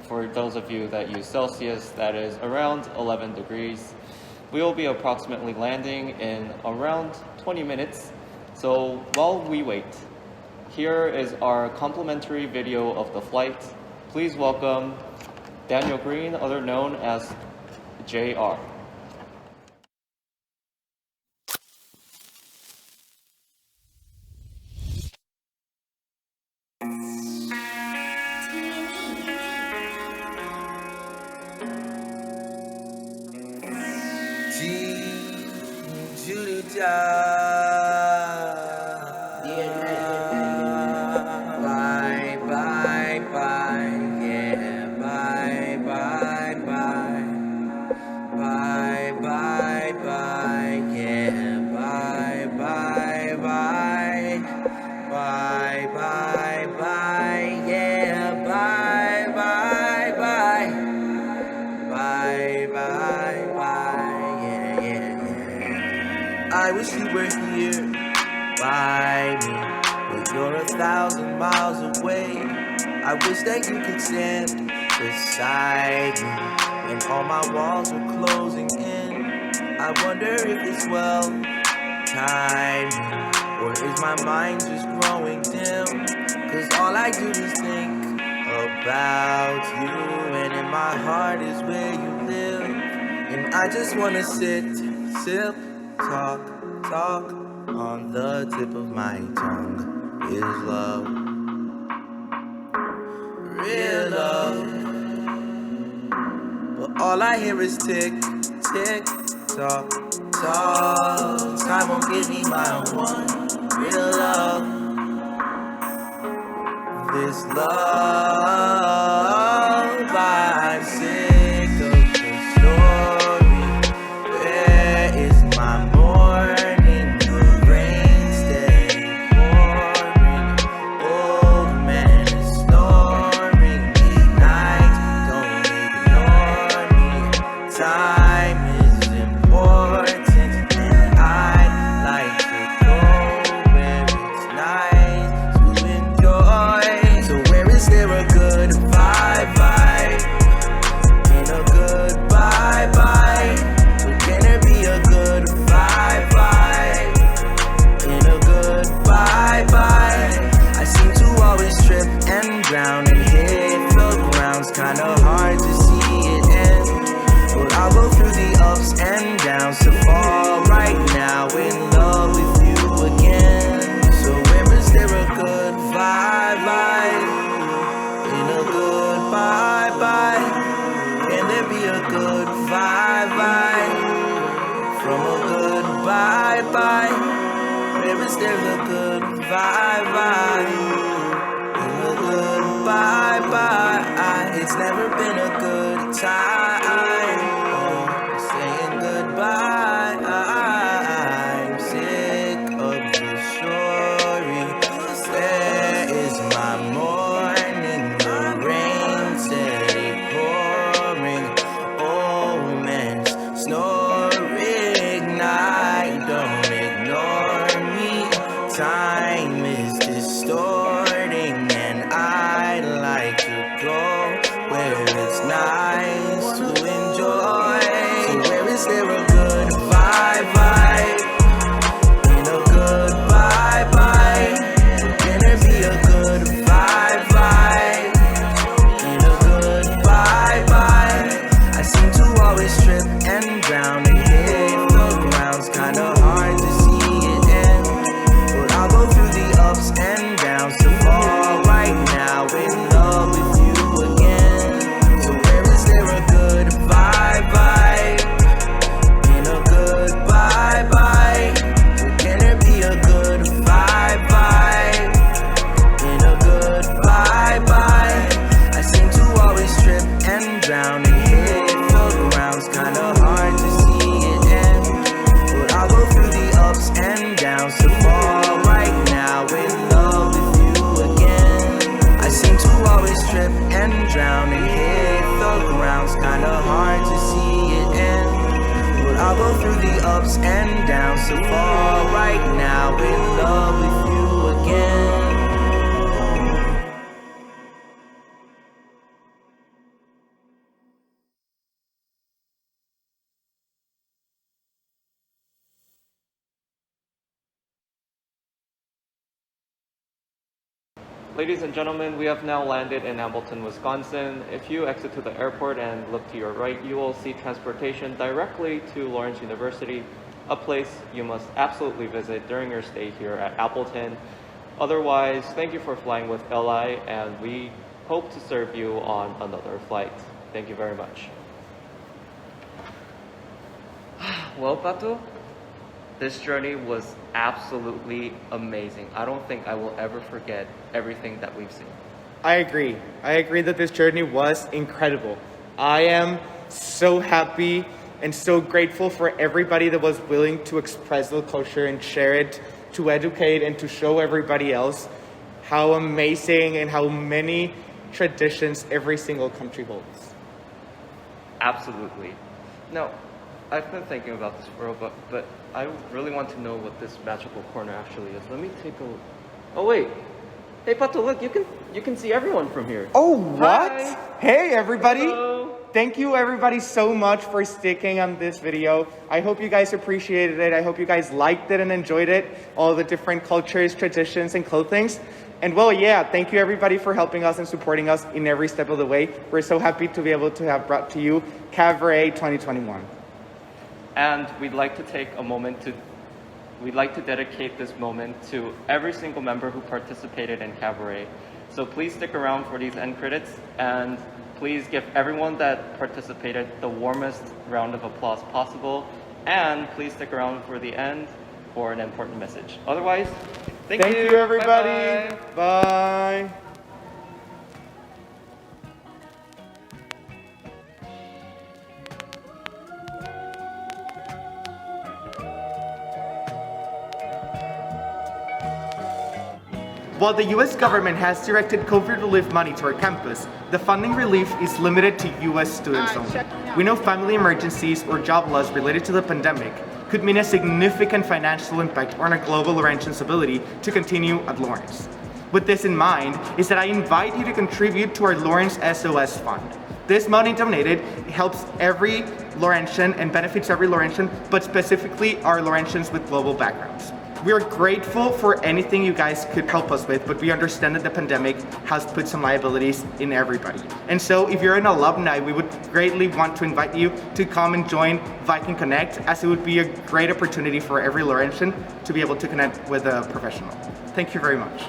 For those of you that use Celsius, that is around 11 degrees. We will be approximately landing in around 20 minutes. So while we wait, here is our complimentary video of the flight. Please welcome Daniel Green, other known as JR. Bye, bye, bye, yeah, bye, bye, bye. Bye, bye, bye, yeah, bye, bye, bye. Bye, bye, bye, yeah, bye, bye, bye. Bye, bye, bye, yeah, yeah, yeah. I wish you were here by me, but you're 1,000 miles away. I wish that you could stand beside me when all my walls are closing in. I wonder if it's well timed, or is my mind just growing dim? Cause all I do is think about you, and in my heart is where you live. And I just wanna sit, sip, talk, talk. On the tip of my tongue is love, real love. But all I hear is tick, tick, tock, tock. Time won't give me my one real love. This love, I'm sick of the story. Where is my morning? The rain steady pouring. Old man is snoring. Night, don't ignore me. Time is important, and I like to go where it's nice to enjoy. So where is there a good vibe? And a good bye-bye. So can there be a good vibe? And a good bye-bye. I seem to always trip and drown and hit the ground's kinda hard to see it end. But I'll go through the ups and downs to fall right now in love with you again. So where is there a good vibe? In a good bye-bye. Can there be a good vibe? From a good bye-bye. Where is there a good vibe? In a good bye-bye. It's never been a good time. Oh, saying goodbye. I'm sick of the story. Where is my morning? The rain steady pouring. Old man's snoring. Night, don't ignore me. Time is distorting, and I like to go where it's nice to enjoy. So where is there a good vibe? In a good bye-bye. Can there be a good vibe? In a good bye-bye. I seem to always trip and drown and hit the ground's kinda hard to see it end. But I'll go through the ups and downs to fall right now in love with you again. So where is there a good vibe? In a good bye-bye. Can there be a good vibe? In a good bye-bye. I seem to always trip and drown and hit the ground's kinda hard to see it end. But I'll go through the ups and downs to fall right now in love with you again. I seem to always trip and drown and hit the ground's kinda hard to see it end. I'll go through the ups and downs so far right now in love with you again. Ladies and gentlemen, we have now landed in Appleton, Wisconsin. If you exit to the airport and look to your right, you will see transportation directly to Lawrence University, a place you must absolutely visit during your stay here at Appleton. Otherwise, thank you for flying with LI, and we hope to serve you on another flight. Thank you very much. Well, Pato, this journey was absolutely amazing. I don't think I will ever forget everything that we've seen. I agree. I agree that this journey was incredible. I am so happy and so grateful for everybody that was willing to express their culture and share it, to educate and to show everybody else how amazing and how many traditions every single country holds. Absolutely. Now, I've been thinking about this for a bit, but I really want to know what this magical corner actually is. Let me take a look. Oh wait. Hey Pato, look, you can see everyone from here. Oh, what? Hi. Hey everybody. Hello. Thank you everybody so much for sticking on this video. I hope you guys appreciated it. I hope you guys liked it and enjoyed it. All the different cultures, traditions, and clothings. And well, yeah, thank you everybody for helping us and supporting us in every step of the way. We're so happy to be able to have brought to you Cabaret 2021. And we'd like to dedicate this moment to every single member who participated in Cabaret. So please stick around for these end credits, and please give everyone that participated the warmest round of applause possible, and please stick around for the end for an important message. Otherwise, thank you everybody. Bye-bye. Bye. While the US government has directed COVID relief money to our campus, the funding relief is limited to US students only. We know family emergencies or job loss related to the pandemic could mean a significant financial impact on our global Lawrentians' ability to continue at Lawrence. With this in mind is that I invite you to contribute to our Lawrence SOS Fund. This money donated helps every Laurentian and benefits every Laurentian, but specifically our Laurentians with global backgrounds. We are grateful for anything you guys could help us with, but we understand that the pandemic has put some liabilities in everybody. And so if you're an alumni, we would greatly want to invite you to come and join Viking Connect, as it would be a great opportunity for every Laurentian to be able to connect with a professional. Thank you very much.